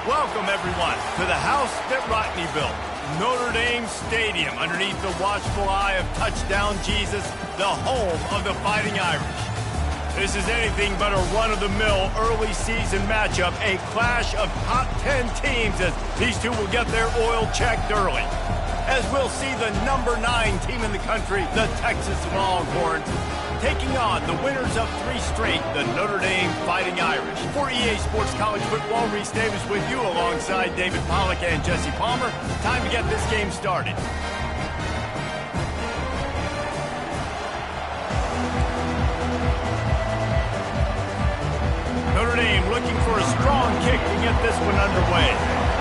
Welcome, everyone, to the house that Rodney built, Notre Dame Stadium, underneath the watchful eye of Touchdown Jesus, the home of the Fighting Irish. This is anything but a run-of-the-mill early season matchup, a clash of top 10 teams as these two will get their oil checked early. As we'll see the number 9 team in the country, the Texas Longhorns, taking on the winners of 3 straight, the Notre Dame Fighting Irish. For EA Sports College Football, Reese Davis with you alongside David Pollack and Jesse Palmer. Time to get this game started. Notre Dame looking for a strong kick to get this one underway.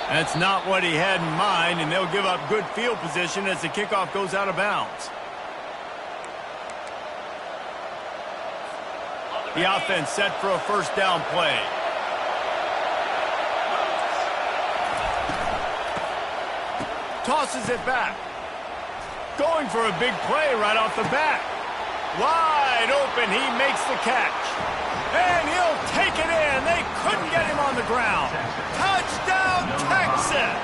That's not what he had in mind, and they'll give up good field position as the kickoff goes out of bounds. The offense set for a first down play. Tosses it back. Going for a big play right off the bat. Wide open, he makes the catch. And he'll take it in. They couldn't get him on the ground. Touchdown, Texas!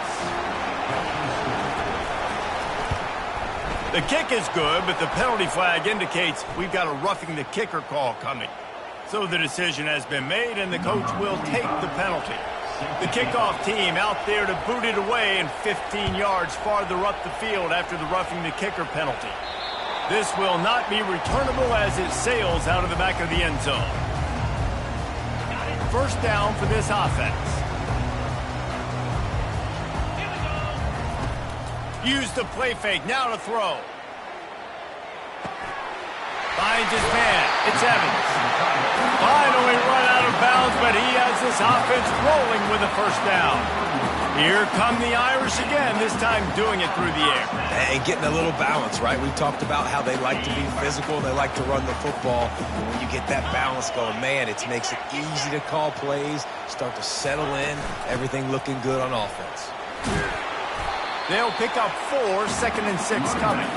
The kick is good, but the penalty flag indicates we've got a roughing the kicker call coming. So the decision has been made, and the coach will take the penalty. The kickoff team out there to boot it away and 15 yards farther up the field after the roughing the kicker penalty. This will not be returnable as it sails out of the back of the end zone. First down for this offense. Use the play fake, now to throw. Finds his man, it's Evans. Finally run out of bounds, but he has this offense rolling with a first down. Here come the Irish again, this time doing it through the air. And getting a little balance, right? We talked about how they like to be physical, they like to run the football. And when you get that balance going, man, it makes it easy to call plays, start to settle in, everything looking good on offense. They'll pick up 4, 2nd and 6 coming.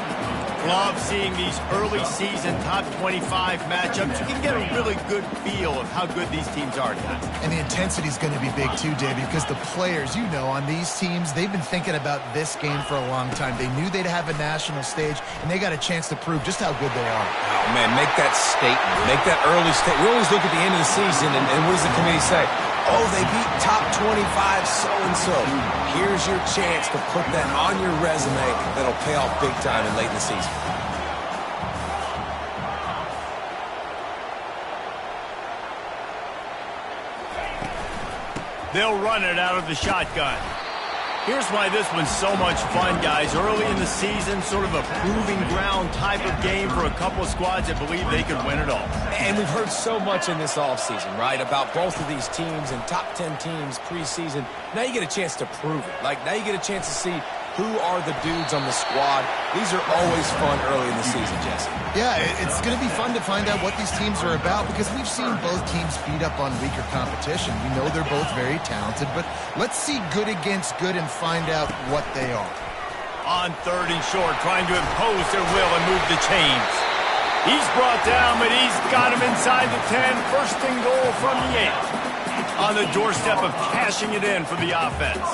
Love seeing these early season top 25 matchups. You can get a really good feel of how good these teams are, guys. And the intensity is going to be big too, Davey, because the players, you know, on these teams, they've been thinking about this game for a long time. They knew they'd have a national stage, and they got a chance to prove just how good they are. Oh, man, make that statement. Make that early statement. We always look at the end of the season, and what does the committee say? Oh, they beat top 25 so-and-so. Here's your chance to put that on your resume. That'll pay off big time and late in the season. They'll run it out of the shotgun. Here's why this one's so much fun, guys. Early in the season, sort of a proving ground type of game for a couple of squads that believe they could win it all. And we've heard so much in this offseason, right, about both of these teams and top 10 teams preseason. Now you get a chance to prove it. Like, now you get a chance to see who are the dudes on the squad. These are always fun early in the season, Jesse. Yeah, it's going to be fun to find out what these teams are about because we've seen both teams beat up on weaker competition. We know they're both very talented, but let's see good against good and find out what they are. On 3rd and short, trying to impose their will and move the chains. He's brought down, but he's got him inside the 10. First and goal from the 8. On the doorstep of cashing it in for the offense.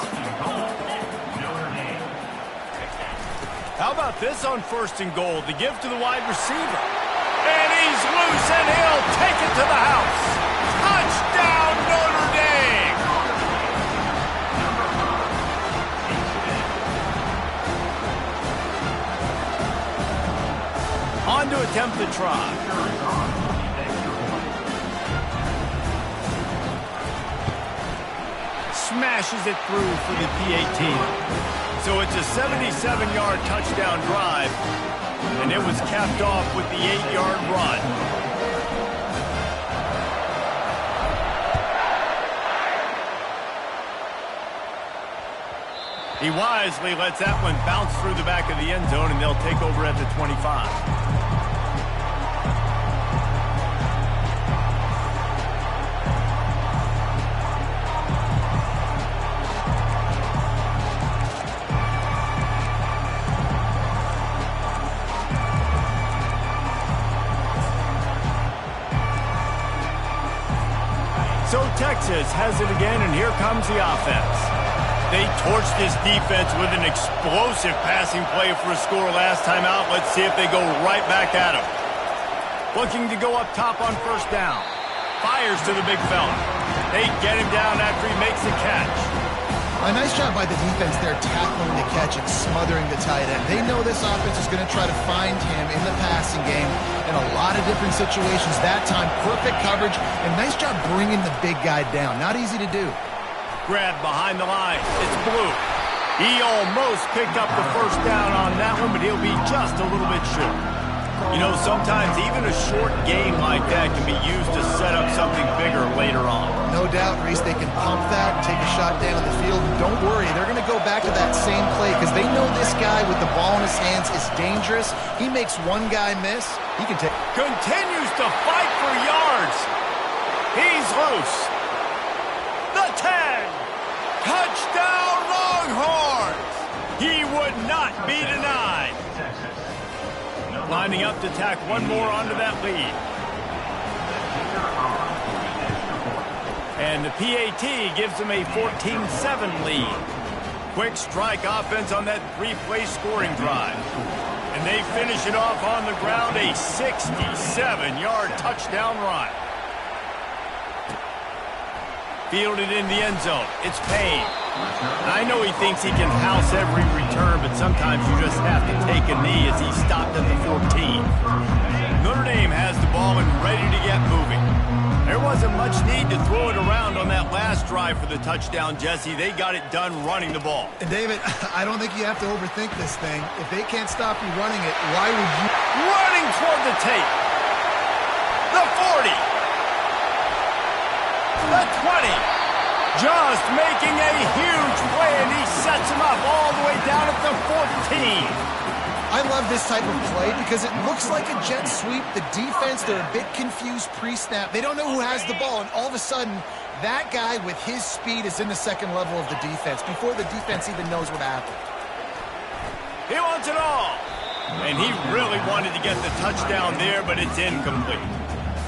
How about this on 1st and goal? The give to the wide receiver. And he's loose, and he'll take it to the house. Touchdown, Notre Dame! On to attempt the try. Smashes it through for the P-18. So it's a 77-yard touchdown drive, and it was capped off with the 8-yard run. He wisely lets that one bounce through the back of the end zone, and they'll take over at the 25. So Texas has it again, and here comes the offense. They torched this defense with an explosive passing play for a score last time out. Let's see if they go right back at him. Looking to go up top on first down. Fires to the big fella. They get him down after he makes the catch. A nice job by the defense there tackling the catch and smothering the tight end. They know this offense is going to try to find him in the passing game in a lot of different situations. That time, perfect coverage, and nice job bringing the big guy down. Not easy to do. Grab behind the line. It's Blue. He almost picked up the first down on that one, but he'll be just a little bit short. You know, sometimes even a short game like that can be used to set up something bigger later on. No doubt, Reese, they can pump that, take a shot down the field. Don't worry, they're going to go back to that same play because they know this guy with the ball in his hands is dangerous. He makes one guy miss, he can take... Continues to fight for yards. He's loose. The 10. Touchdown Longhorns. He would not be denied. Lining up to tack one more onto that lead. And the PAT gives them a 14-7 lead. Quick strike offense on that three-play scoring drive. And they finish it off on the ground, a 67-yard touchdown run. Fielded in the end zone. It's Payne. I know he thinks he can house every return, but sometimes you just have to take a knee as he stopped at the 14. Notre Dame has the ball and ready to get moving. There wasn't much need to throw it around on that last drive for the touchdown, Jesse. They got it done running the ball. And David, I don't think you have to overthink this thing. If they can't stop you running it, why would you... Running toward the tape. The 40. The 20. Just making a huge play, and he sets him up all the way down at the 14. I love this type of play because it looks like a jet sweep. The defense, they're a bit confused pre-snap. They don't know who has the ball, and all of a sudden, that guy with his speed is in the second level of the defense before the defense even knows what happened. He wants it all. And he really wanted to get the touchdown there, but it's incomplete.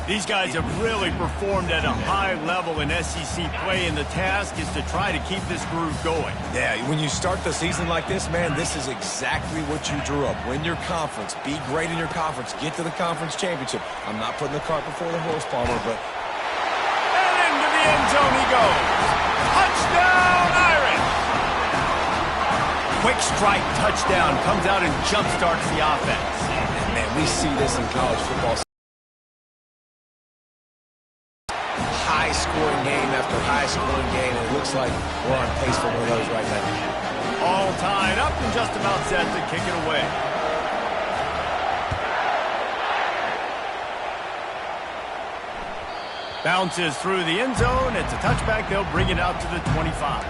These guys have really performed at a high level in SEC play, and the task is to try to keep this groove going. Yeah, when you start the season like this, man, this is exactly what you drew up. Win your conference, be great in your conference, get to the conference championship. I'm not putting the cart before the horse, Palmer, but... And into the end zone he goes. Touchdown, Irish! Quick strike touchdown comes out and jumpstarts the offense. And man, we see this in college football. High-scoring game after high-scoring game, and it looks like we're on pace for one of those right now. All tied up and just about set to kick it away. Bounces through the end zone. It's a touchback. They'll bring it out to the 25.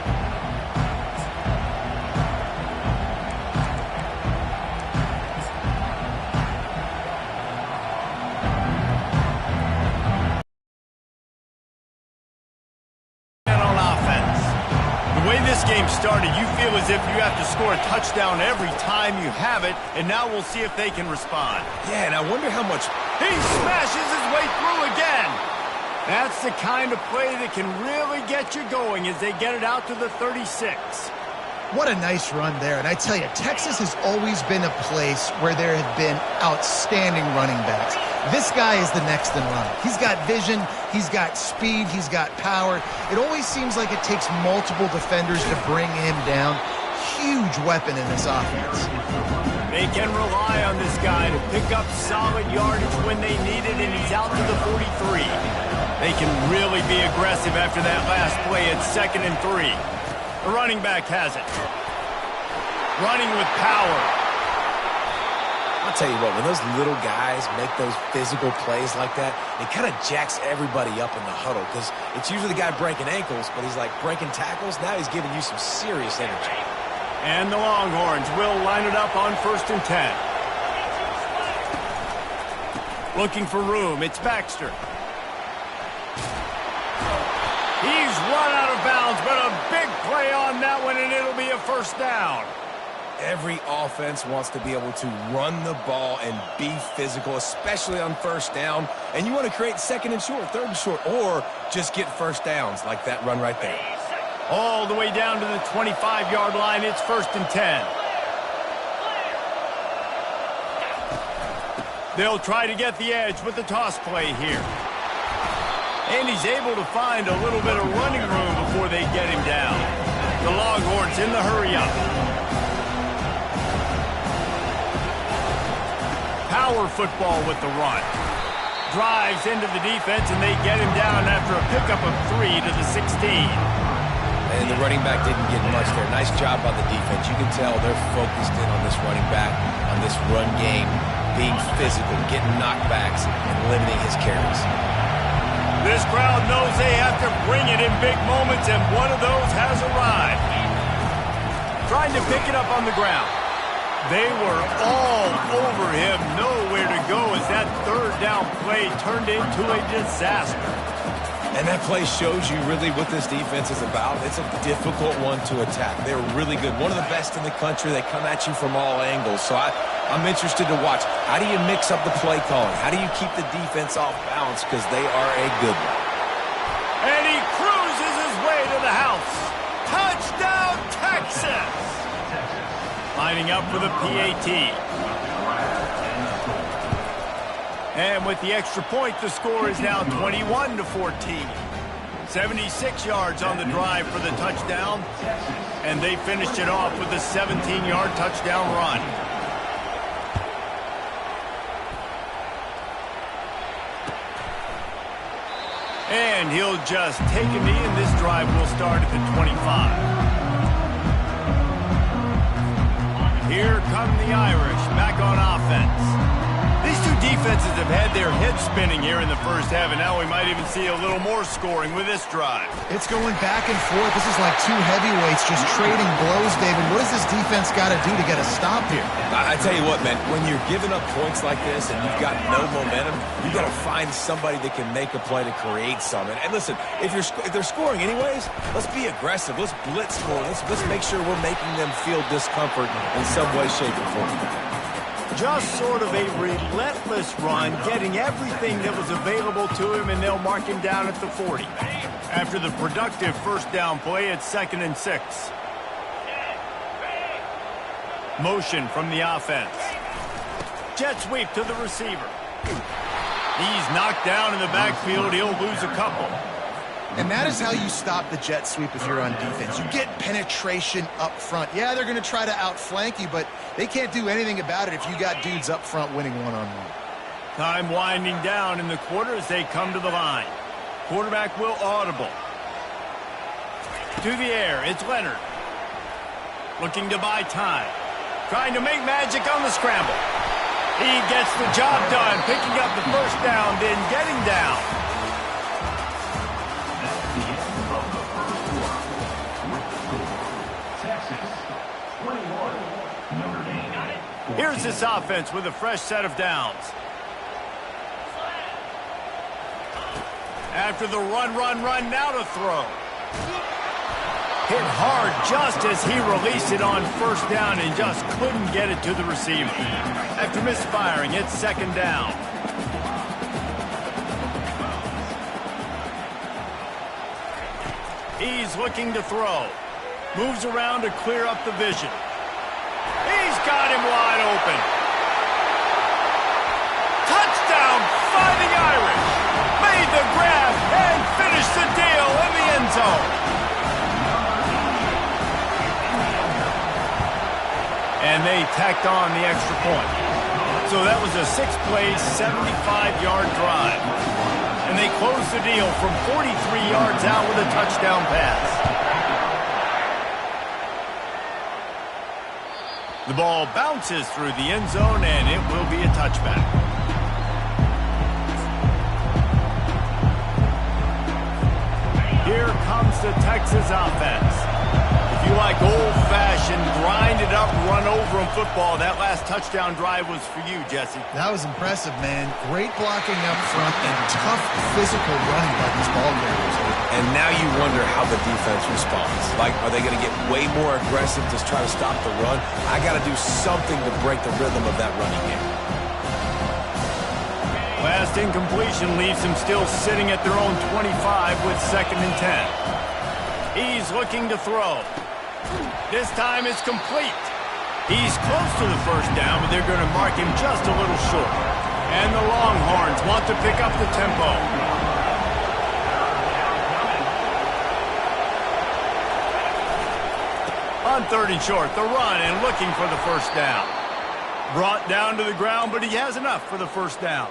Game started, you feel as if you have to score a touchdown every time you have it, and now we'll see if they can respond. Yeah, and I wonder how much... He smashes his way through again. That's the kind of play that can really get you going as they get it out to the 36. What a nice run there. And I tell you, Texas has always been a place where there have been outstanding running backs. This guy is the next in line. He's got vision, he's got speed, he's got power. It always seems like it takes multiple defenders to bring him down. Huge weapon in this offense. They can rely on this guy to pick up solid yardage when they need it, and he's out to the 43. They can really be aggressive after that last play at 2nd and 3. The running back has it. Running with power. I'll tell you what, when those little guys make those physical plays like that, it kind of jacks everybody up in the huddle because it's usually the guy breaking ankles, but he's like breaking tackles. Now he's giving you some serious energy. And the Longhorns will line it up on 1st and 10. Looking for room. It's Baxter. He's run out of bounds, but a big play on that one, and it'll be a first down. Every offense wants to be able to run the ball and be physical, especially on first down. And you want to create second and short, third and short, or just get first downs like that run right there. All the way down to the 25-yard line. It's 1st and 10. They'll try to get the edge with the toss play here. And he's able to find a little bit of running room before they get him down. The Longhorns in the hurry-up. Power football with the run. Drives into the defense, and they get him down after a pickup of 3 to the 16. And the running back didn't get much there. Nice job by the defense. You can tell they're focused in on this running back, on this run game, being physical, getting knockbacks, and limiting his carries. This crowd knows they have to bring it in big moments, and one of those has arrived. Trying to pick it up on the ground. They were all over him, nowhere to go as that third down play turned into a disaster. And that play shows you really what this defense is about. It's a difficult one to attack. They're really good. One of the best in the country. They come at you from all angles. So I'm interested to watch. How do you mix up the play calling? How do you keep the defense off balance? Because they are a good one. And he cruises his way to the house. Touchdown, Texas! Lining up for the PAT. And with the extra point, the score is now 21-14. 76 yards on the drive for the touchdown. And they finished it off with a 17-yard touchdown run. And he'll just take a knee, and this drive will start at the 25. Here come the Irish, back on offense. These two defenses have had their heads spinning here in the first half, and now we might even see a little more scoring with this drive. It's going back and forth. This is like two heavyweights just trading blows, David. What does this defense got to do to get a stop here? I tell you what, man, when you're giving up points like this and you've got no momentum, you've got to find somebody that can make a play to create something. And listen, if they're scoring anyways, let's be aggressive. Let's blitz more. Let's make sure we're making them feel discomfort in some way, shape, or form. Just sort of a relentless run, getting everything that was available to him, and they'll mark him down at the 40. After the productive first down play, it's 2nd and 6. Motion from the offense. Jet sweep to the receiver. He's knocked down in the backfield. He'll lose a couple. And that is how you stop the jet sweep if you're on defense. You get penetration up front. Yeah, they're going to try to outflank you, but they can't do anything about it if you got dudes up front winning one-on-one. Time winding down in the quarter as they come to the line. Quarterback will audible. To the air, it's Leonard. Looking to buy time. Trying to make magic on the scramble. He gets the job done, picking up the first down, then getting down. Here's this offense with a fresh set of downs. After the run, now to throw. Hit hard just as he released it on first down and just couldn't get it to the receiver. After misfiring, it's 2nd down. He's looking to throw. Moves around to clear up the vision. He's got him wide open. Touchdown, Fighting Irish. Made the grab and finished the deal in the end zone. And they tacked on the extra point. So that was a 6-play, 75-yard drive. And they closed the deal from 43 yards out with a touchdown pass. The ball bounces through the end zone, and it will be a touchback. Here comes the Texas offense. If you like old-fashioned, grind-it-up, run-over-'em football, that last touchdown drive was for you, Jesse. That was impressive, man. Great blocking up front and tough physical running by these ball carriers. And now you wonder how the defense responds. Like, are they going to get way more aggressive to try to stop the run? I got to do something to break the rhythm of that running game. Last incompletion leaves them still sitting at their own 25 with 2nd and 10. He's looking to throw. This time it's complete. He's close to the first down, but they're going to mark him just a little short. And the Longhorns want to pick up the tempo. On 3rd and short, the run and looking for the first down. Brought down to the ground, but he has enough for the first down.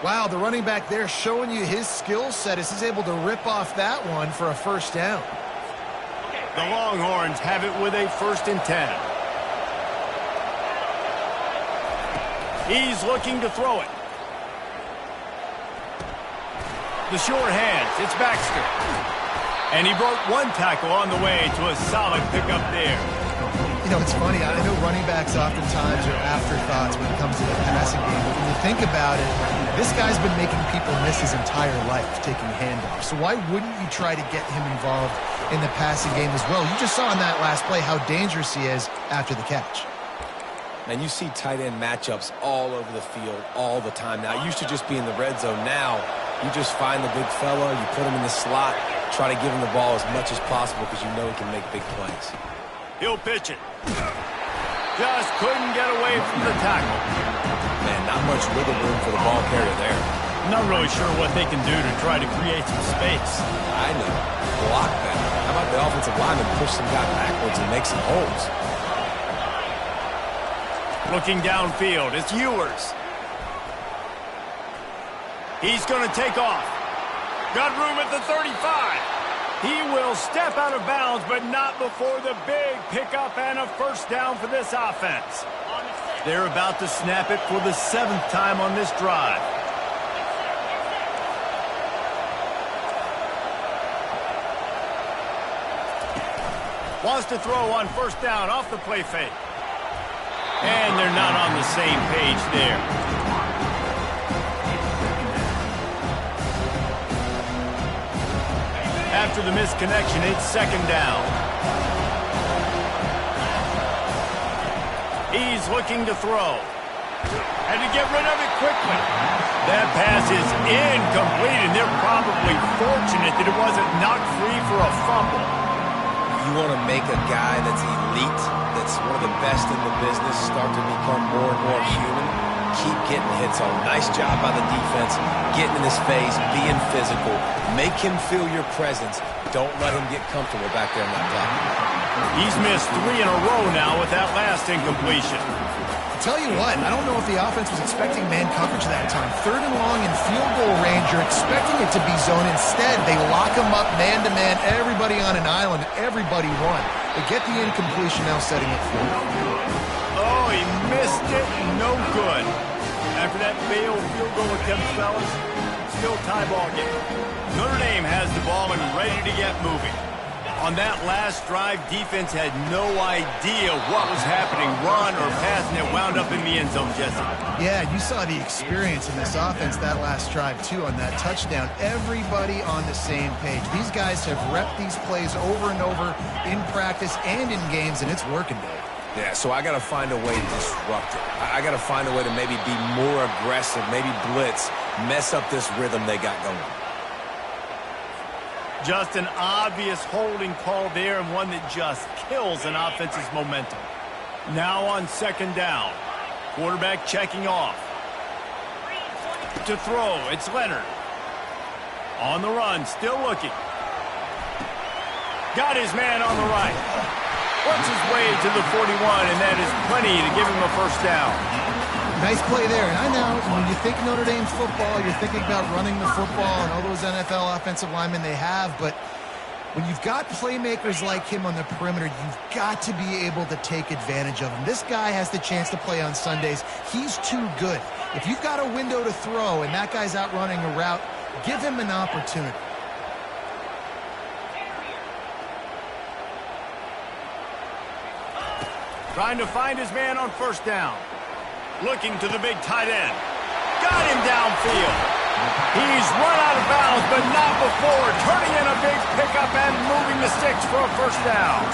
Wow, the running back there showing you his skill set as he's able to rip off that one for a first down. The Longhorns have it with a 1st and 10. He's looking to throw it. The short hands, it's Baxter. And he broke one tackle on the way to a solid pickup there. You know, it's funny. I know running backs oftentimes are afterthoughts when it comes to the passing game. But when you think about it, this guy's been making people miss his entire life taking handoffs. So why wouldn't you try to get him involved in the passing game as well? You just saw in that last play how dangerous he is after the catch. And you see tight end matchups all over the field all the time. Now, it used to just be in the red zone. Now, you just find the big fella, you put him in the slot, try to give him the ball as much as possible because you know he can make big plays. He'll pitch it. Just couldn't get away from the tackle. Man, not much wiggle room for the ball carrier there. Not really sure what they can do to try to create some space. I know. Block better. How about the offensive lineman push some guy backwards and make some holes? Looking downfield, it's Ewers. He's going to take off. Got room at the 35. He will step out of bounds, but not before the big pickup and a first down for this offense. They're about to snap it for the 7th time on this drive. Wants to throw on first down off the play fake. And they're not on the same page there. After the misconnection, it's 2nd down. He's looking to throw. And to get rid of it quickly. That pass is incomplete, and they're probably fortunate that it wasn't knocked free for a fumble. You want to make a guy that's elite, that's one of the best in the business, start to become more and more human. Keep getting hits on. Nice job by the defense, getting in his face, being physical. Make him feel your presence. Don't let him get comfortable back there in that block. He's missed 3 in a row now with that last incompletion. Tell you what, I don't know if the offense was expecting man coverage that time. 3rd and long in field goal range, you're expecting it to be zone. Instead, they lock him up man-to-man, everybody on an island, everybody won. They get the incompletion, now setting it forward. Oh, he missed it, no good. After that failed field goal attempt, fellas, still tie ball game. Notre Dame has the ball and ready to get moving. On that last drive, defense had no idea what was happening, run or pass, and it wound up in the end zone, Jesse. Yeah, you saw the experience in this offense that last drive, too, on that touchdown. Everybody on the same page. These guys have repped these plays over and over in practice and in games, and it's working, Dave. Yeah, so I got to find a way to disrupt it. I got to find a way to maybe be more aggressive, maybe blitz, mess up this rhythm they got going. Just an obvious holding call there, and one that just kills an offense's momentum. Now on 2nd down. Quarterback checking off. To throw, it's Leonard. On the run, still looking. Got his man on the right. Works his way to the 41, and that is plenty to give him a first down. Nice play there. And I know when you think Notre Dame football, you're thinking about running the football and all those NFL offensive linemen they have. But when you've got playmakers like him on the perimeter, you've got to be able to take advantage of him. This guy has the chance to play on Sundays. He's too good. If you've got a window to throw and that guy's out running a route, give him an opportunity. Trying to find his man on first down. Looking to the big tight end. Got him downfield. He's run out of bounds, but not before turning in a big pickup and moving the sticks for a first down.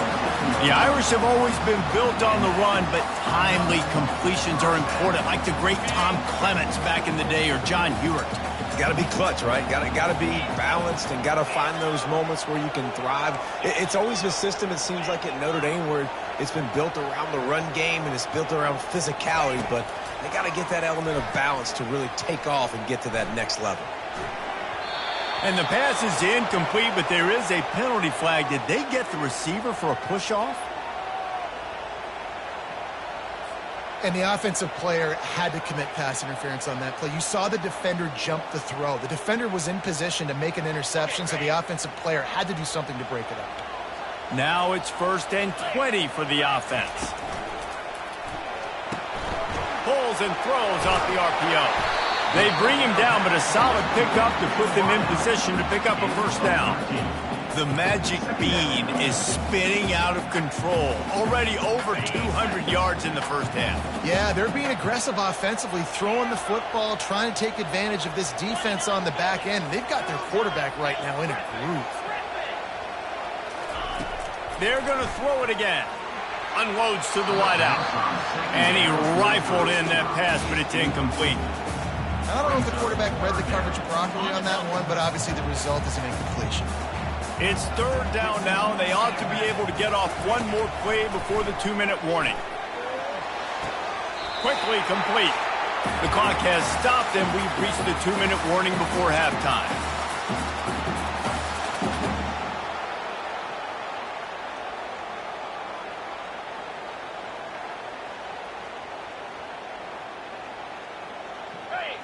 The Irish have always been built on the run, but timely completions are important, like the great Tom Clements back in the day or John Hewitt. Got to be clutch, right? Got to be balanced and got to find those moments where you can thrive. It's always a system, it seems like, at Notre Dame where it's been built around the run game and it's built around physicality, but they got to get that element of balance to really take off and get to that next level. And the pass is incomplete, but there is a penalty flag. Did they get the receiver for a push-off? And the offensive player had to commit pass interference on that play. You saw the defender jump the throw. The defender was in position to make an interception, so the offensive player had to do something to break it up. Now it's 1st and 20 for the offense. Pulls and throws off the RPO. They bring him down, but a solid pickup to put them in position to pick up a first down. The magic bean is spinning out of control. Already over 200 yards in the first half. Yeah, they're being aggressive offensively, throwing the football, trying to take advantage of this defense on the back end. They've got their quarterback right now in a groove. They're going to throw it again. Unloads to the wideout. And he rifled in that pass, but it's incomplete. I don't know if the quarterback read the coverage properly on that one, but obviously the result is an incompletion. It's 3rd down now, and they ought to be able to get off one more play before the 2-minute warning. Quickly complete. The clock has stopped, and we've reached the 2-minute warning before halftime.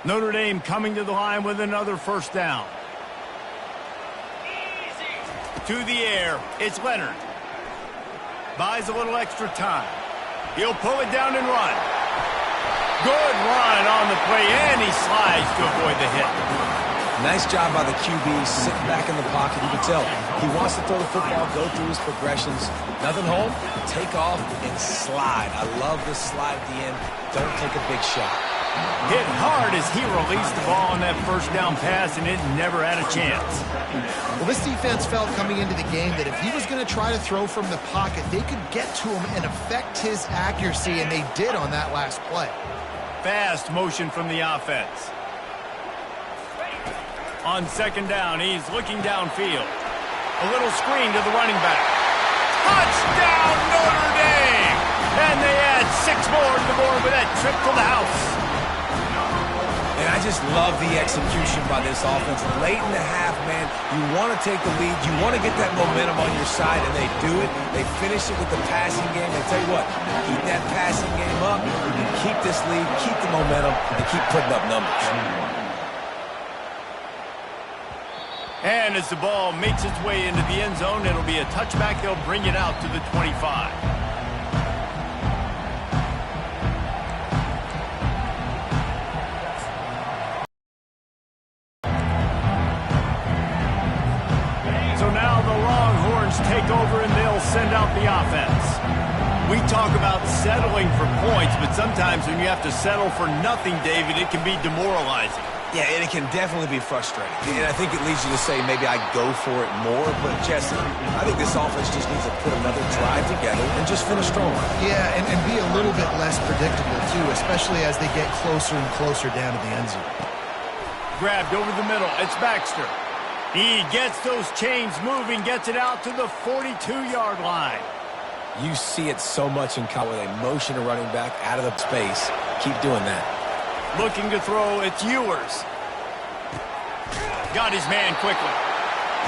Notre Dame coming to the line with another first down. To the air, it's Leonard. Buys a little extra time. He'll pull it down and run. Good run on the play, and he slides to avoid the hit. Nice job by the QB, sitting back in the pocket. You can tell he wants to throw the football, go through his progressions. Nothing home, take off, and slide. I love the slide at the end. Don't take a big shot. Hit hard as he released the ball on that first down pass, and it never had a chance. Well, this defense felt coming into the game that if he was going to try to throw from the pocket, they could get to him and affect his accuracy, and they did on that last play. Fast motion from the offense. On 2nd down, he's looking downfield. A little screen to the running back. Touchdown, Notre Dame! And they add 6 more to the board with that trip to the house. And I just love the execution by this offense. Late in the half, man, you want to take the lead. You want to get that momentum on your side, and they do it. They finish it with the passing game. And tell you what, keep that passing game up. You can keep this lead, keep the momentum, and keep putting up numbers. And as the ball makes its way into the end zone, it'll be a touchback. They'll bring it out to the 25. So now the Longhorns take over and they'll send out the offense. We talk about settling for points, but sometimes when you have to settle for nothing, David, it can be demoralizing. Yeah, and it can definitely be frustrating. And I think it leads you to say maybe I go for it more. But, Jesse, I think this offense just needs to put another drive together and just finish strong. Yeah, and be a little bit less predictable, too, especially as they get closer and closer down to the end zone. Grabbed over the middle. It's Baxter. He gets those chains moving, gets it out to the 42-yard line. You see it so much in college where they motion a running back out of the space. Keep doing that. Looking to throw, it's Ewers. Got his man quickly.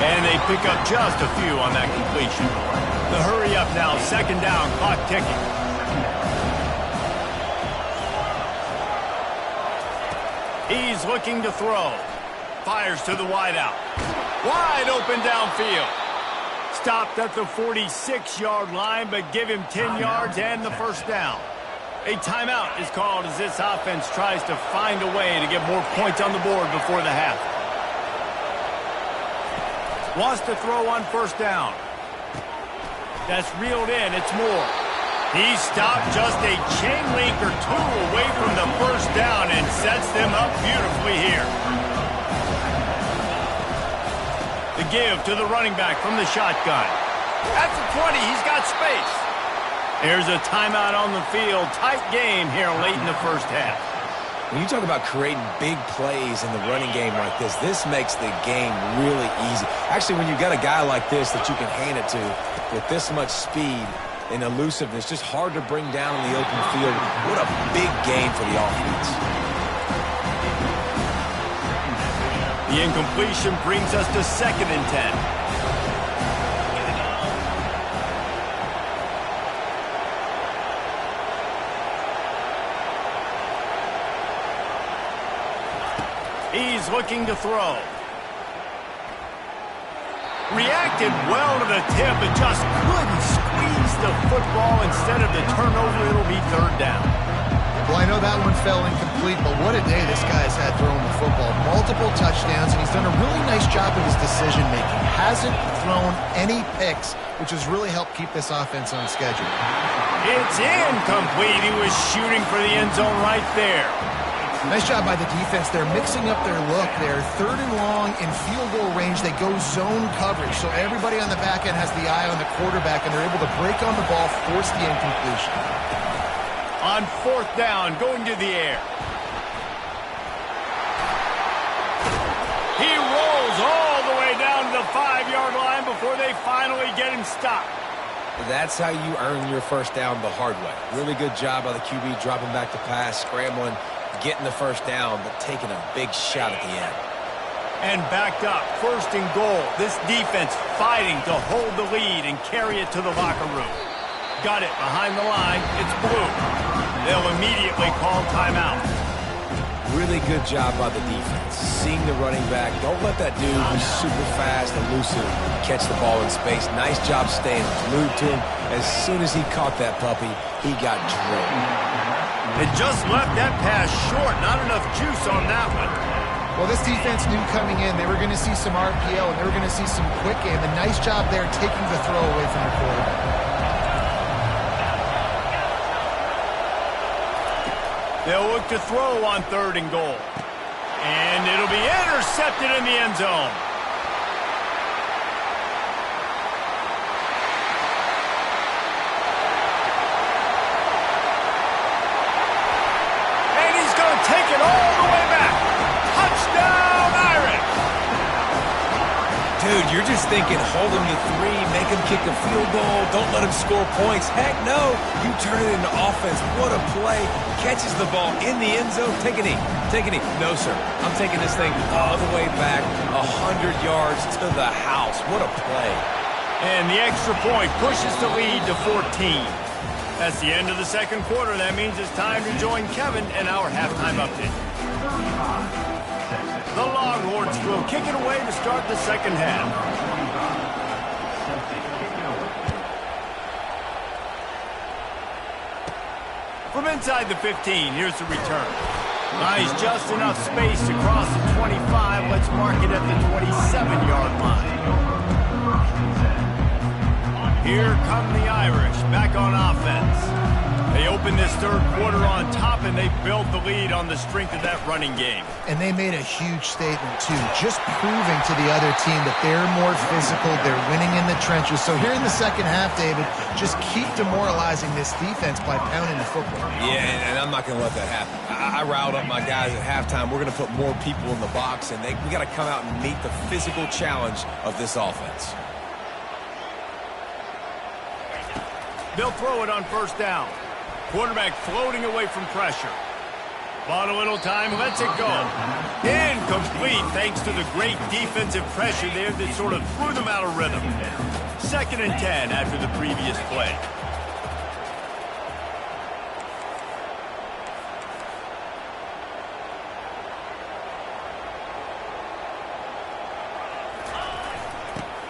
And they pick up just a few on that completion. The hurry up now, 2nd down, clock ticking. He's looking to throw. Fires to the wideout. Wide open downfield. Stopped at the 46-yard line, but give him 10 yards and the first down. A timeout is called as this offense tries to find a way to get more points on the board before the half. Wants to throw on 1st down. That's reeled in. It's Moore. He stopped just a chain link or two away from the first down and sets them up beautifully here. The give to the running back from the shotgun. At the 20, he's got space. There's a timeout on the field. Tight game here late in the first half. When you talk about creating big plays in the running game like this makes the game really easy. Actually, when you've got a guy like this that you can hand it to with this much speed and elusiveness, just hard to bring down in the open field. What a big game for the offense. The incompletion brings us to 2nd and 10. He's looking to throw. Reacted well to the tip, but just couldn't squeeze the football. Instead of the turnover, it'll be 3rd down. Well, I know that one fell incomplete, but what a day this guy's had throwing the football. Multiple touchdowns, and he's done a really nice job of his decision-making. Hasn't thrown any picks, which has really helped keep this offense on schedule. It's incomplete. He was shooting for the end zone right there. Nice job by the defense. They're mixing up their look. They're 3rd and long in field goal range. They go zone coverage, so everybody on the back end has the eye on the quarterback, and they're able to break on the ball, force the incompletion. On 4th down, going to the air. He rolls all the way down to the 5-yard line before they finally get him stopped. That's how you earn your first down the hard way. Really good job by the QB dropping back to pass, scrambling, getting the first down, but taking a big shot at the end. And backed up, 1st and goal. This defense fighting to hold the lead and carry it to the locker room. Got it behind the line. It's blue. They'll immediately call timeout. Really good job by the defense. Seeing the running back. Don't let that dude who's super fast, elusive, catch the ball in space. Nice job staying glued to him. As soon as he caught that puppy, he got drilled. It just left that pass short. Not enough juice on that one. Well, this defense knew coming in they were going to see some RPO, and they were going to see some quick game. A nice job there taking the throw away from the quarterback. They'll look to throw on 3rd and goal. And it'll be intercepted in the end zone. And he's going to take it all the way back. Touchdown, Irish! Dude, you're just thinking, hold him to 3, make him kick a field goal, don't let him score points. Heck no, you turn it into offense. What a play. Catches the ball in the end zone. Take a knee. Take a knee. No, sir. I'm taking this thing all the way back 100 yards to the house. What a play. And the extra point pushes the lead to 14. That's the end of the 2nd quarter. That means it's time to join Kevin in our halftime update. The Longhorns will kick it away to start the 2nd half. From inside the 15, here's the return. Nice, just enough space to cross the 25. Let's mark it at the 27-yard line. Here come the Irish, back on offense. They opened this 3rd quarter on top, and they built the lead on the strength of that running game. And they made a huge statement, too, just proving to the other team that they're more physical, they're winning in the trenches. So here in the 2nd half, David, just keep demoralizing this defense by pounding the football. Yeah, and I'm not going to let that happen. I riled up my guys at halftime. We're going to put more people in the box, and we got to come out and meet the physical challenge of this offense. They'll throw it on 1st down. Quarterback floating away from pressure. Bought a little time, lets it go. Incomplete thanks to the great defensive pressure there that sort of threw them out of rhythm. 2nd and 10 after the previous play.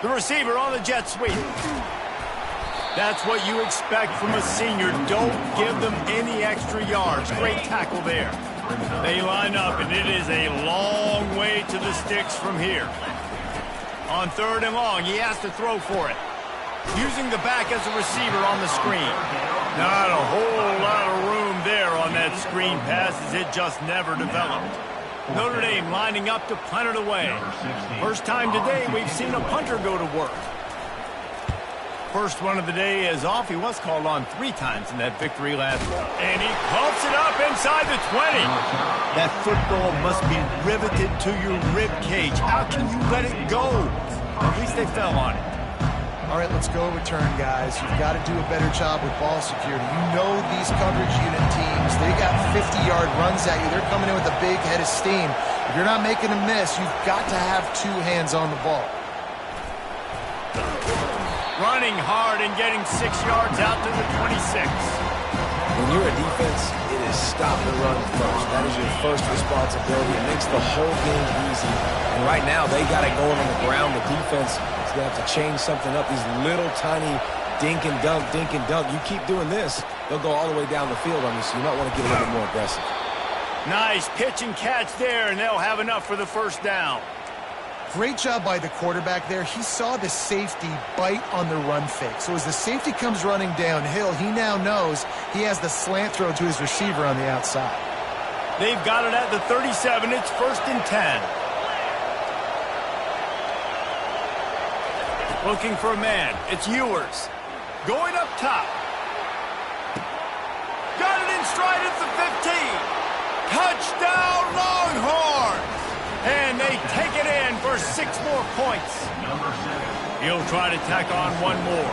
The receiver on the jet sweep. That's what you expect from a senior. Don't give them any extra yards. Great tackle there. They line up, and it is a long way to the sticks from here. On 3rd and long, he has to throw for it. using the back as a receiver on the screen. Not a whole lot of room there on that screen pass as it just never developed. Notre Dame lining up to punt it away. First time today we've seen a punter go to work. First one of the day is off. He was called on 3 times in that victory last week. And he pumps it up inside the 20. That football must be riveted to your rib cage. How can you let it go? At least they fell on it. All right, let's go return, guys. You've got to do a better job with ball security. You know these coverage unit teams, they got 50-yard runs at you. They're coming in with a big head of steam. If you're not making a miss, you've got to have 2 hands on the ball. Running hard and getting 6 yards out to the 26. When you're a defense, it is stop the run first. That is your first responsibility. It makes the whole game easy. And right now, they got it going on the ground. The defense is going to have to change something up. These little tiny dink and dunk, dink and dunk. You keep doing this, they'll go all the way down the field on you, so you might want to get a little bit more aggressive. Nice pitch and catch there, and they'll have enough for the first down. Great job by the quarterback there. He saw the safety bite on the run fake. So as the safety comes running downhill, he now knows he has the slant throw to his receiver on the outside. They've got it at the 37. It's 1st and 10. Looking for a man. It's Ewers. Going up top. Got it in stride at the 15. Touchdown, Longhorns! And they take it in for 6 more points. He'll try to tack on 1 more.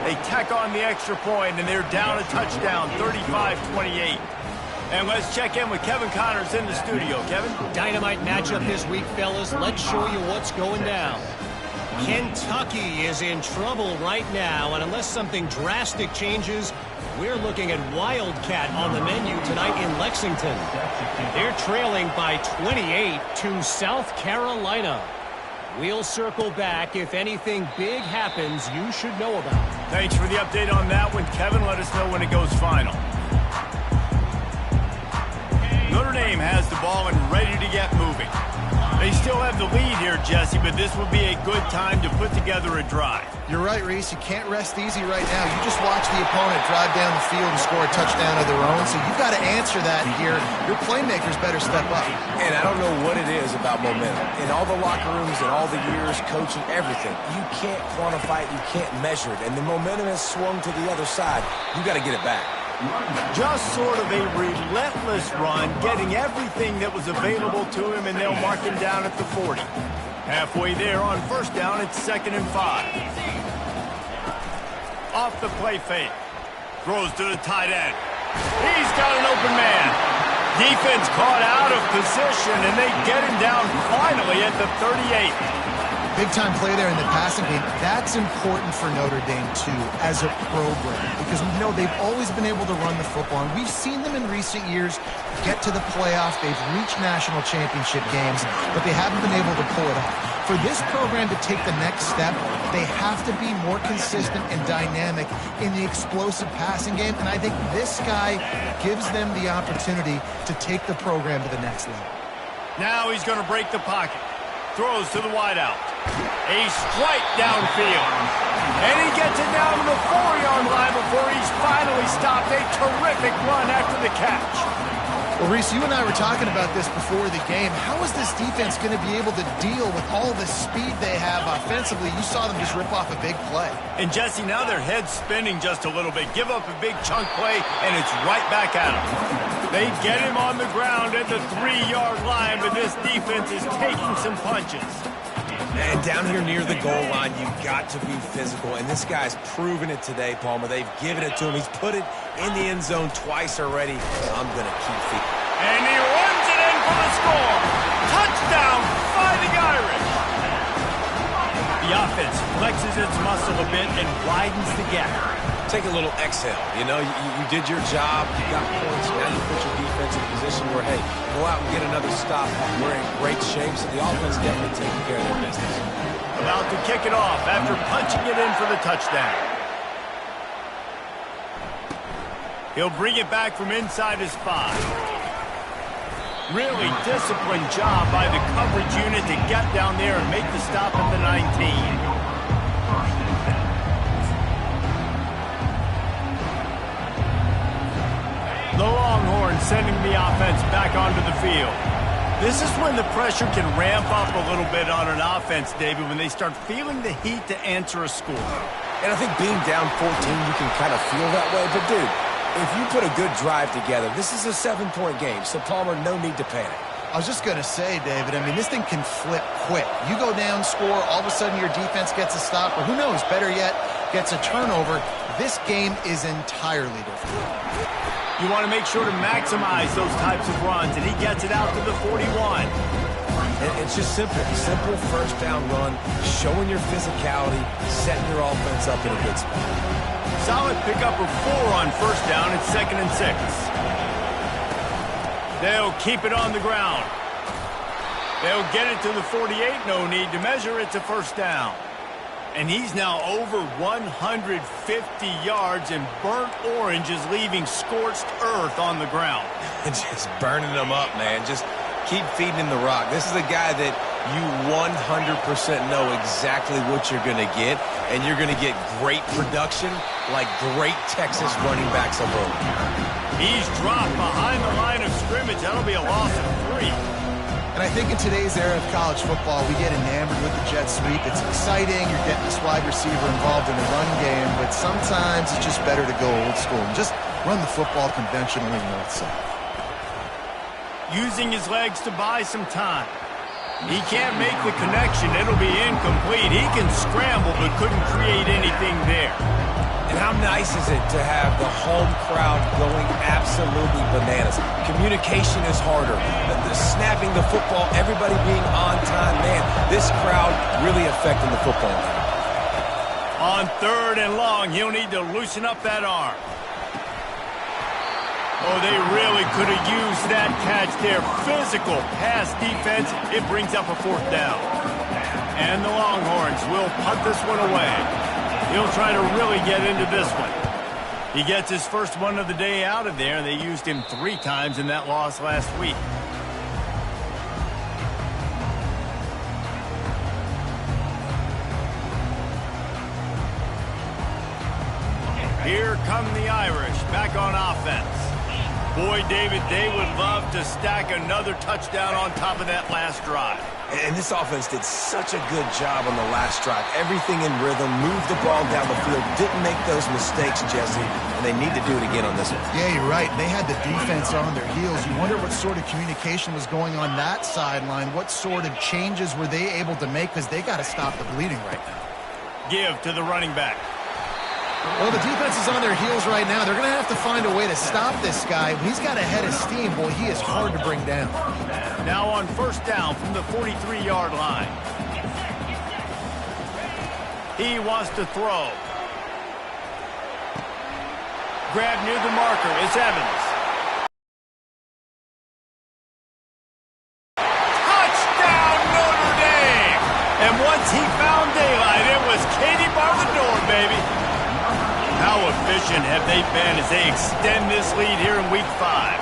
They tack on the extra point, and they're down a touchdown, 35-28. And let's check in with Kevin Connors in the studio. Kevin? Dynamite matchup this week, fellas. Let's show you what's going down. Kentucky is in trouble right now, and unless something drastic changes, we're looking at Wildcat on the menu tonight in Lexington. They're trailing by 28 to South Carolina. We'll circle back. If anything big happens, you should know about it. Thanks for the update on that one, Kevin. Let us know when it goes final. Notre Dame has the ball and ready to get moving. They still have the lead here, Jesse, but this would be a good time to put together a drive. You're right, Reese. You can't rest easy right now. You just watch the opponent drive down the field and score a touchdown of their own, so you've got to answer that here. Your playmakers better step up. And I don't know what it is about momentum. In all the locker rooms and all the years, coaching, everything, you can't quantify it, you can't measure it. And the momentum has swung to the other side. You got to get it back. Just sort of a relentless run, getting everything that was available to him, and they'll mark him down at the 40. Halfway there on 1st down, it's 2nd and 5. Off the play fake. Throws to the tight end. He's got an open man. Defense caught out of position, and they get him down finally at the 38. Big-time play there in the passing game. That's important for Notre Dame, too, as a program, because we know they've always been able to run the football, and we've seen them in recent years get to the playoffs. They've reached national championship games, but they haven't been able to pull it off. For this program to take the next step, they have to be more consistent and dynamic in the explosive passing game, and I think this guy gives them the opportunity to take the program to the next level. Now he's going to break the pocket. Throws to the wideout. A strike downfield. And he gets it down to the 4-yard line before he's finally stopped. A terrific run after the catch. Well, Reese, you and I were talking about this before the game. How is this defense going to be able to deal with all the speed they have offensively? You saw them just rip off a big play. And, Jesse, now their head's spinning just a little bit. Give up a big chunk play, and it's right back at them. They get him on the ground at the 3-yard line, but this defense is taking some punches. And down here near the goal line, you've got to be physical. And this guy's proven it today, Palmer. They've given it to him. He's put it in the end zone twice already. I'm going to keep feeding. And he runs it in for the score. Touchdown, Fighting Irish. The offense flexes its muscle a bit and widens the gap. Take a little exhale. You know, you did your job. You got points. Now you put your defense in a position where, hey, go out and get another stop. We're in great shape, so the offense definitely taking care of their business. About to kick it off after punching it in for the touchdown. He'll bring it back from inside his 5. Really disciplined job by the coverage unit to get down there and make the stop at the 19. The Longhorns sending the offense back onto the field. This is when the pressure can ramp up a little bit on an offense, David, when they start feeling the heat to answer a score. And I think being down 14, you can kind of feel that way. But, dude, if you put a good drive together, this is a 7-point game. So, Palmer, no need to panic. I was just going to say, David, I mean, this thing can flip quick. You go down, score, all of a sudden your defense gets a stop, or who knows, better yet, gets a turnover. This game is entirely different. You want to make sure to maximize those types of runs, and he gets it out to the 41. It's just simple. Simple first down run, showing your physicality, setting your offense up in a good spot. Solid pickup of 4 on first down. It's 2nd and 6. They'll keep it on the ground. They'll get it to the 48. No need to measure. It's a first down. And he's now over 150 yards, and burnt orange is leaving scorched earth on the ground. Just burning them up, man. Just keep feeding him the rock. This is a guy that you 100% know exactly what you're going to get, and you're going to get great production like great Texas running backs of old. He's dropped behind the line of scrimmage. That'll be a loss of 3. And I think in today's era of college football, we get enamored with the jet sweep. It's exciting. You're getting this wide receiver involved in the run game, but sometimes it's just better to go old school and just run the football conventionally north side. Using his legs to buy some time. He can't make the connection. It'll be incomplete. He can scramble, but couldn't create anything there. And how nice is it to have the home crowd going absolutely bananas? Communication is harder. The snapping the football, everybody being on time. Man, this crowd really affecting the football game. On 3rd and long, he'll need to loosen up that arm. Oh, they really could have used that catch there. Physical pass defense. It brings up a 4th down. And the Longhorns will punt this one away. He'll try to really get into this one. He gets his first one of the day out of there. They used him 3 times in that loss last week. Here come the Irish back on offense. Boy, David, they would love to stack another touchdown on top of that last drive. And this offense did such a good job on the last drive. Everything in rhythm, moved the ball down the field, didn't make those mistakes, Jesse, and they need to do it again on this one. Yeah, you're right. They had the defense on their heels. You wonder what sort of communication was going on that sideline. What sort of changes were they able to make, because they got to stop the bleeding right now. Give to the running back. Well, the defense is on their heels right now. They're going to have to find a way to stop this guy. He's got a head of steam. Boy, he is hard to bring down. Now on first down from the 43-yard line. He wants to throw. Grab near the marker. It's Evans. Touchdown, Notre Dame! And once he found daylight, it was Katie bar the door, baby. How efficient have they been as they extend this lead here in Week 5?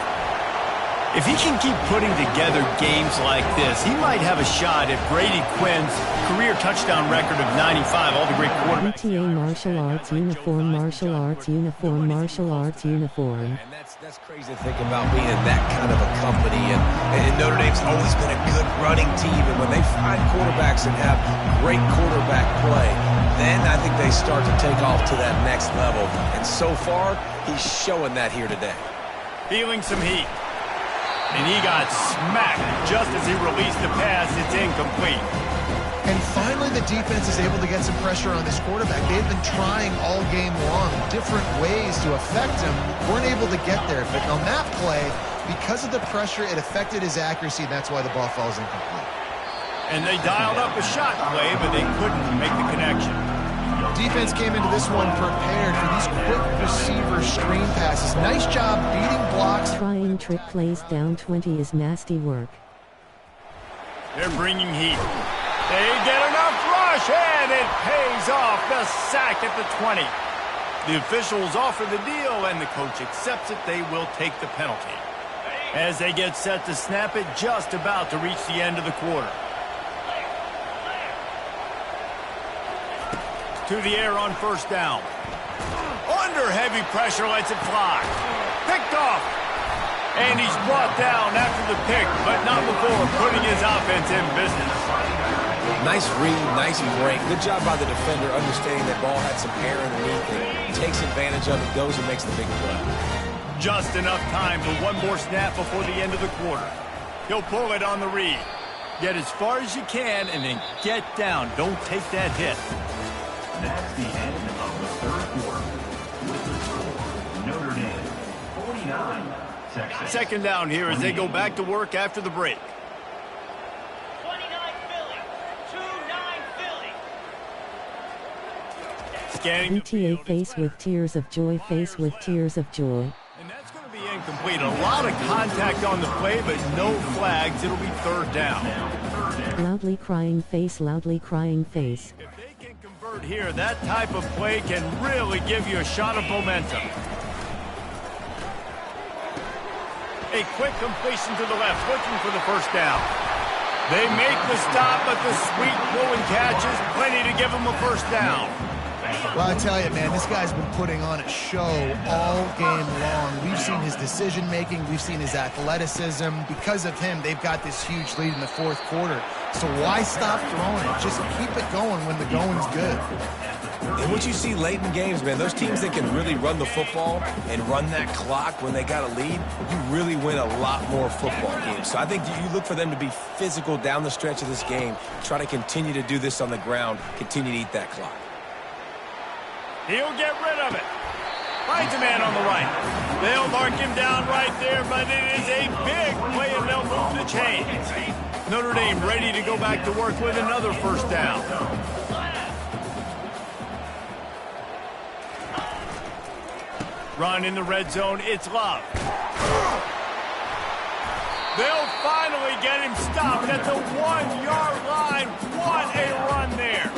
If he can keep putting together games like this, he might have a shot at Brady Quinn's career touchdown record of 95, all the great quarterbacks. Ncaa martial arts uniform, martial arts uniform, martial arts uniform. And that's crazy to think about being in that kind of a company. And Notre Dame's always been a good running team. And when they find quarterbacks and have great quarterback play, then I think they start to take off to that next level. And so far, he's showing that here today. Feeling some heat. And he got smacked just as he released the pass. It's incomplete. And finally, the defense is able to get some pressure on this quarterback. They've been trying all game long different ways to affect him. Weren't able to get there. But on that play, because of the pressure, it affected his accuracy, and that's why the ball falls incomplete. And they dialed up a shot play, but they couldn't make the connection. Defense came into this one prepared for these quick receiver screen passes. Nice job beating blocks. Trying trick plays down 20 is nasty work. They're bringing heat. They get enough rush, and it pays off. The sack at the 20. The officials offer the deal, and the coach accepts it. They will take the penalty. as they get set to snap it, just about to reach the end of the quarter. To the air on first down. Under heavy pressure, lets it fly. Picked off. And he's brought down after the pick, but not before putting his offense in business. Nice read, nice break. Good job by the defender understanding that ball had some air underneath it. Takes advantage of it, goes and makes the big play. Just enough time for one more snap before the end of the quarter. He'll pull it on the read. Get as far as you can and then get down. Don't take that hit. That's the end of the third quarter. With the score, Notre Dame 49, Texas. Second down here as they go back to work after the break. 29 Philly, 2-9 Philly. Scanning the Ncaa field. face with tears of joy, face with tears of joy. And that's going to be incomplete. A lot of contact on the play, but no flags. It'll be third down. Loudly crying face, loudly crying face. If they can convert here, that type of play can really give you a shot of momentum. A quick completion to the left, looking for the first down. They make the stop, but the sweet blowing catch is plenty to give them a first down. Well, I tell you, man, this guy's been putting on a show all game long. We've seen his decision-making. We've seen his athleticism. Because of him, they've got this huge lead in the fourth quarter. So why stop throwing it? Just keep it going when the going's good. And what you see late in games, man, those teams that can really run the football and run that clock when they got a lead, you really win a lot more football games. So I think you look for them to be physical down the stretch of this game, try to continue to do this on the ground, continue to eat that clock. He'll get rid of it. Finds a man on the right. They'll mark him down right there, but it is a big play, and they'll move the chains. Notre Dame ready to go back to work with another first down. Run in the red zone. It's Love. They'll finally get him stopped at the 1-yard line. What a run there.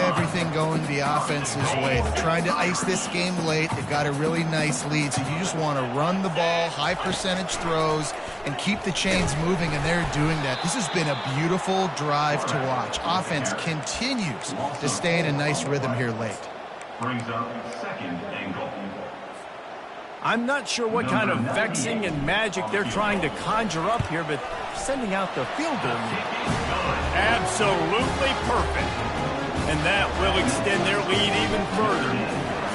Everything going the offense's way. They're trying to ice this game late. They've got a really nice lead, so you just want to run the ball, high percentage throws, and keep the chains moving, and they're doing that. This has been a beautiful drive to watch. Offense continues to stay in a nice rhythm here late. Brings up second and goal. I'm not sure what kind of vexing and magic they're trying to conjure up here, but sending out the field goal. Absolutely perfect. And that will extend their lead even further.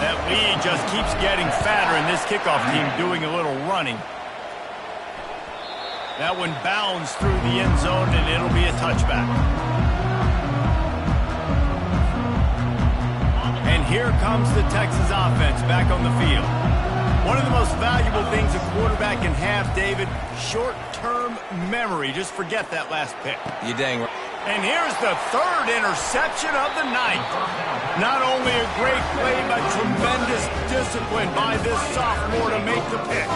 That lead just keeps getting fatter, and this kickoff team doing a little running. That one bounds through the end zone, and it'll be a touchback. And here comes the Texas offense back on the field. One of the most valuable things a quarterback can have, David, short-term memory. Just forget that last pick. You dang right. And here's the third interception of the night. Not only a great play, but tremendous discipline by this sophomore to make the pick.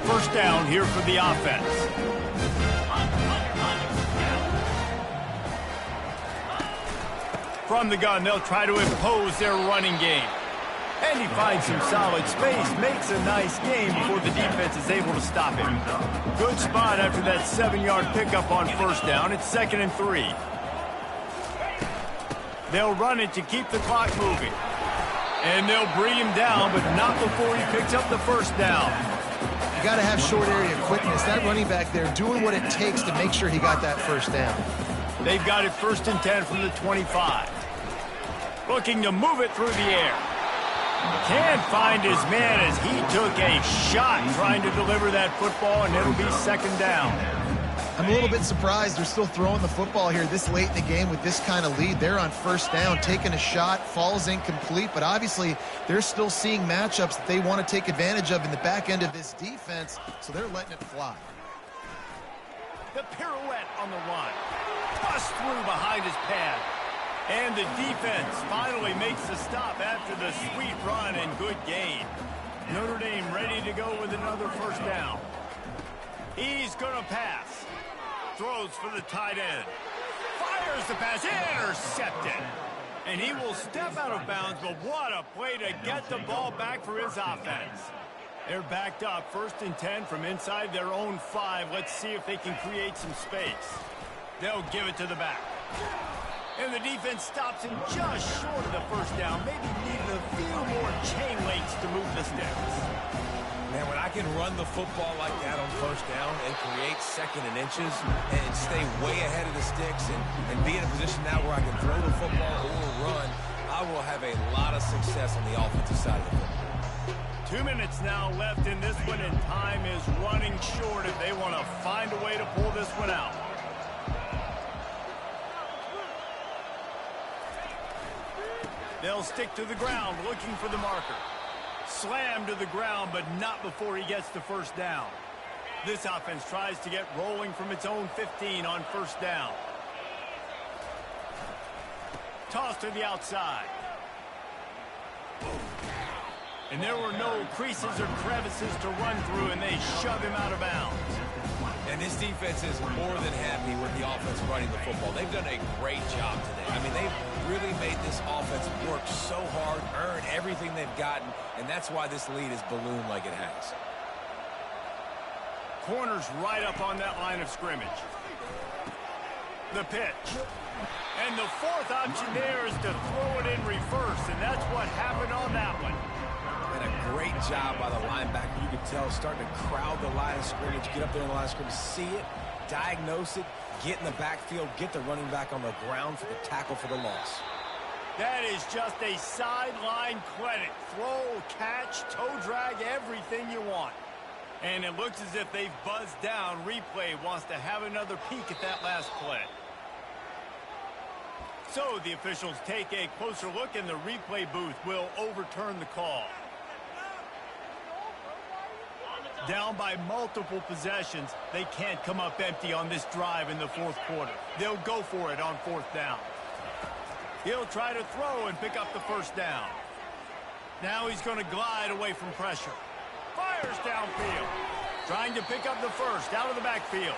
First down here for the offense. From the gun, they'll try to impose their running game. And he finds some solid space, makes a nice game before the defense is able to stop him. Good spot after that 7-yard pickup on first down. It's 2nd and 3. They'll run it to keep the clock moving. And they'll bring him down, but not before he picks up the first down. You got to have short area quickness. That running back there doing what it takes to make sure he got that first down. They've got it 1st and 10 from the 25. Looking to move it through the air. Can't find his man as he took a shot trying to deliver that football, and it'll be 2nd down. I'm a little bit surprised they're still throwing the football here this late in the game with this kind of lead. They're on first down, taking a shot, falls incomplete, but obviously they're still seeing matchups that they want to take advantage of in the back end of this defense, so they're letting it fly. The pirouette on the run. Bust through behind his pad. And the defense finally makes the stop after the sweet run and good gain. Notre Dame ready to go with another first down. He's going to pass. Throws for the tight end. Fires the pass. Intercepted. And he will step out of bounds, but what a play to get the ball back for his offense. They're backed up, 1st and 10 from inside their own 5. Let's see if they can create some space. They'll give it to the back. And the defense stops him just short of the 1st down. Maybe needed a few more chain links to move the sticks. Man, when I can run the football like that on 1st down and create 2nd and inches and stay way ahead of the sticks and be in a position now where I can throw the football or run, I will have a lot of success on the offensive side of the football. 2 minutes now left in this one, and time is running short if they want to find a way to pull this one out. They'll stick to the ground, looking for the marker. Slam to the ground, but not before he gets the 1st down. This offense tries to get rolling from its own 15 on 1st down. Toss to the outside. And there were no creases or crevices to run through, and they shove him out of bounds. And this defense is more than happy with the offense running the football. They've done a great job today. I mean, they've really made this offense work so hard, earn everything they've gotten, and that's why this lead is ballooned like it has. Corners right up on that line of scrimmage. The pitch. And the 4th option there is to throw it in reverse, and that's what happened on that one. And a great job by the linebacker. You can tell starting to crowd the line of scrimmage, get up there in the line of scrimmage, see it, diagnose it, get in the backfield, get the running back on the ground for the tackle for the loss. That is just a sideline credit. Throw, catch, toe drag, everything you want. And it looks as if they've buzzed down. Replay wants to have another peek at that last play. So the officials take a closer look, and the replay booth will overturn the call. Down by multiple possessions, they can't come up empty on this drive in the 4th quarter. They'll go for it on 4th down. He'll try to throw and pick up the 1st down. Now he's going to glide away from pressure. Fires downfield. Trying to pick up the 1st out of the backfield.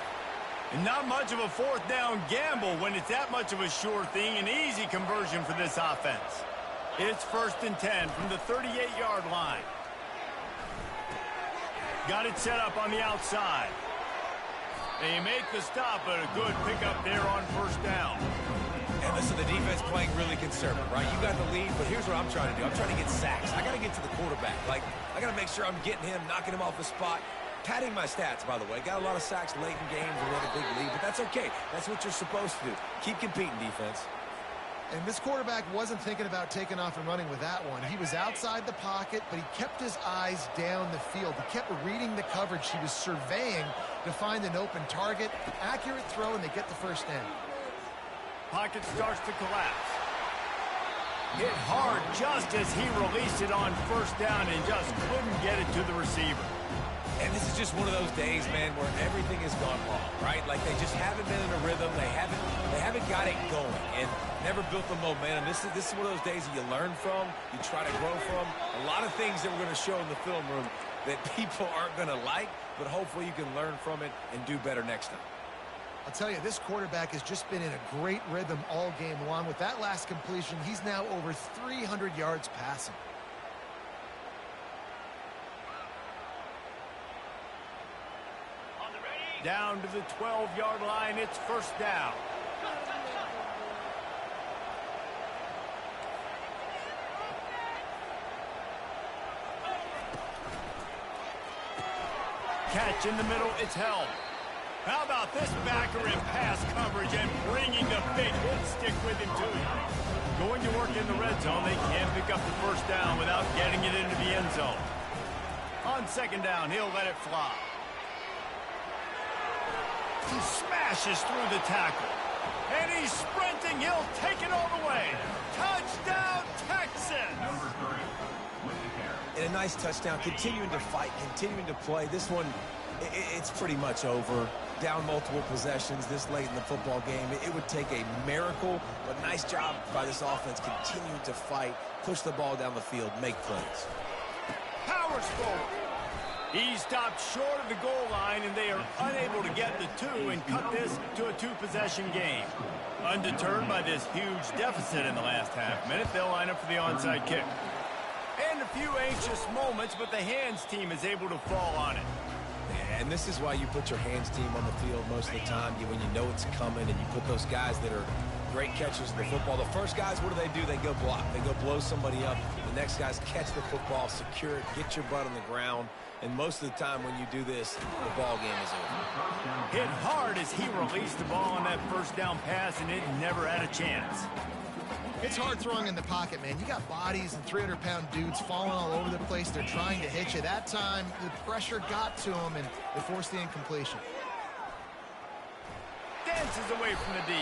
And not much of a 4th down gamble when it's that much of a sure thing. An easy conversion for this offense. It's 1st and 10 from the 38-yard line. Got it set up on the outside. They make the stop, but a good pickup there on 1st down. And listen, the defense playing really conservative, right? You got the lead, but here's what I'm trying to do. I'm trying to get sacks. I got to get to the quarterback. Like, I got to make sure I'm getting him, knocking him off the spot. Padding my stats, by the way. Got a lot of sacks late in games and we had a big lead, but that's okay. That's what you're supposed to do. Keep competing, defense. And this quarterback wasn't thinking about taking off and running with that one. He was outside the pocket, but he kept his eyes down the field. He kept reading the coverage. He was surveying to find an open target. Accurate throw, and they get the 1st down. Pocket starts to collapse. Hit hard just as he released it on 1st down and just couldn't get it to the receiver. And this is just one of those days, man, where everything has gone wrong, right? Like they just haven't been in a rhythm. They haven't got it going and never built the momentum. This is one of those days that you learn from, you try to grow from. A lot of things that we're going to show in the film room that people aren't going to like, but hopefully you can learn from it and do better next time. I'll tell you, this quarterback has just been in a great rhythm all game long. With that last completion, he's now over 300 yards passing. Down to the 12-yard line, it's 1st down. Catch in the middle, it's held. How about this backer in pass coverage and bringing the big hit stick with him too? Going to work in the red zone, they can't pick up the 1st down without getting it into the end zone. On 2nd down, he'll let it fly. He smashes through the tackle. And he's sprinting. He'll take it all the way. Touchdown, Texas! Number 30 with the carry. And a nice touchdown. Continuing to fight, continuing to play. This one, it's pretty much over. Down multiple possessions this late in the football game. It would take a miracle, but nice job by this offense continuing to fight, push the ball down the field, make plays. Powers forward. He stopped short of the goal line, and they are unable to get the 2 and cut this to a 2-possession game. Undeterred by this huge deficit in the last half minute, they'll line up for the onside kick. And to few anxious moments, but the hands team is able to fall on it. And this is why you put your hands team on the field most of the time, when you know it's coming, and you put those guys that are great catchers of the football. The first guys, what do? They go block. They go blow somebody up. The next guys catch the football, secure it, get your butt on the ground. And most of the time when you do this, the ball game is over. Hit hard as he released the ball on that first down pass, and it never had a chance. It's hard throwing in the pocket, man. You got bodies and 300-pound dudes falling all over the place. They're trying to hit you. That time, the pressure got to him, and they forced the incompletion. Dances away from the D.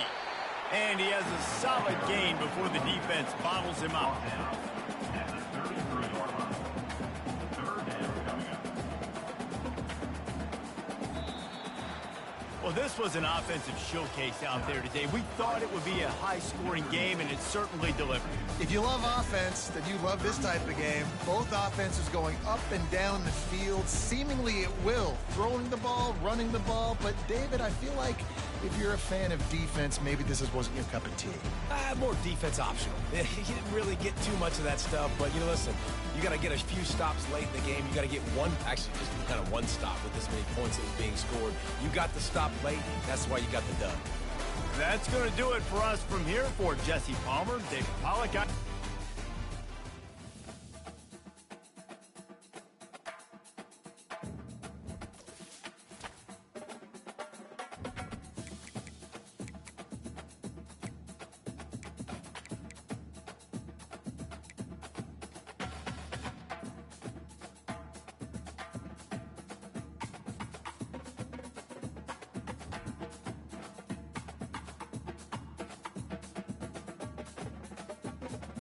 And he has a solid gain before the defense bottles him up. At the 33-yard line. Third down coming up. Well, this was an offensive showcase out there today. We thought it would be a high-scoring game, and it certainly delivered. If you love offense, then you love this type of game. Both offenses going up and down the field, seemingly at will. Throwing the ball, running the ball. But, David, I feel like if you're a fan of defense, maybe this wasn't your cup of tea. More defense optional. You didn't really get too much of that stuff, but, listen, you got to get a few stops late in the game. You got to get actually just kind of one stop with this many points that was being scored. You got the stop late. That's why you got the dub. That's going to do it for us from here. For Jesse Palmer, David Pollack.